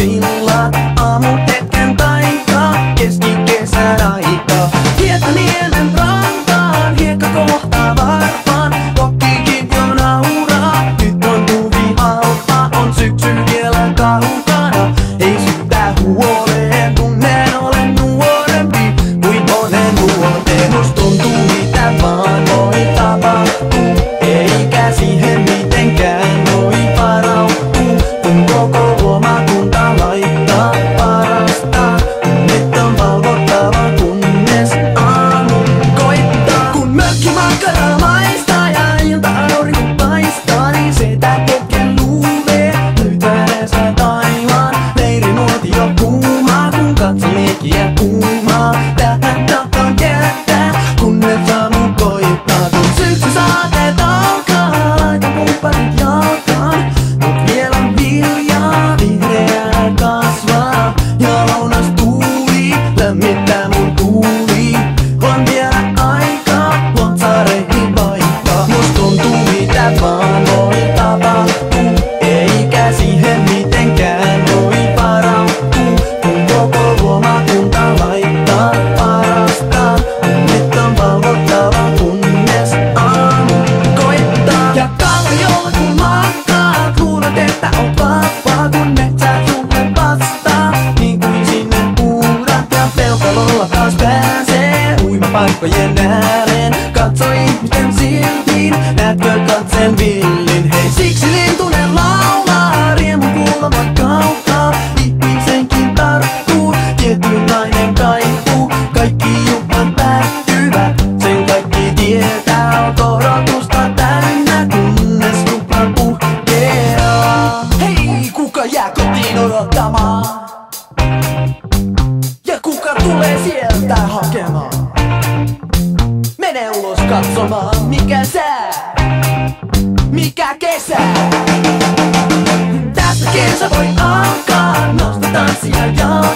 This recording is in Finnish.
sillat, aamun hetken taika, keskikesän aika. Hietaniemen rantaan, hiekka kohtaa varmaan, kokkikin jo nauraa. Nyt on tuvi alta, on syksy vielä kaukana. Ei syytä huoleen, kun en ole nuorempi kuin monen nuorten. Must tuntuu mitä vaan voi tapahtua, eikä siihen mitenkään voi varautua. Kun koko luomakunta laittaa parasta, nyt on valvottava kunnes aamu koittaa. Kun mökkimakkara maistaa ja ilta-aurinko paistaa, niin sitä hetken luulee löytäneensä taivaan. Leirinuotio kuumaa, kun katson leikkiä kuumaa. Tähän tahtoon jättää, kunnes aamu koittaa. Kun syksy saateet alkaa, laitan kumppanit jalkaan. Mut vielä on viljaa, vihreää kasvaa. Ja lounas tuuli lämmittää mun tuuli. On vielä aikaa luotsaareihin vaihtaa. Must tuntuu mitä vaan voi tapahtua, eikä siihen mitenkään voi varautua. Kun koko luomakunta laittaa parasta, nyt on valvottava kunnes aamu koittaa. Ja kalliolla kun makkaat, luulet että oot vapaa, kun metsä sulle vastaa. Niin kuin sinne huudat ja peukalolla taas pääsee uimapaikkojen ääreen. Katso ihmisten silmiin, näetkö katseen villin? Hei, siksi lintunen laulaa, riemu kuulema kaukaa. Ihmisenkin tarttuu tietynlainen kaipuu. Kaikki juhlat päättyvät, sen kaikki tietää. On korotusta täynnä, kunnes juhla puhkeaa. Hei, kuka jää kotiin odottamaan? Ja kuka tulee sieltä hakemaan? Mene ulos katsomaan, mikä sää, mikä kesä. Tästä kesä voi alkaa, nosta tanssia jalkaan.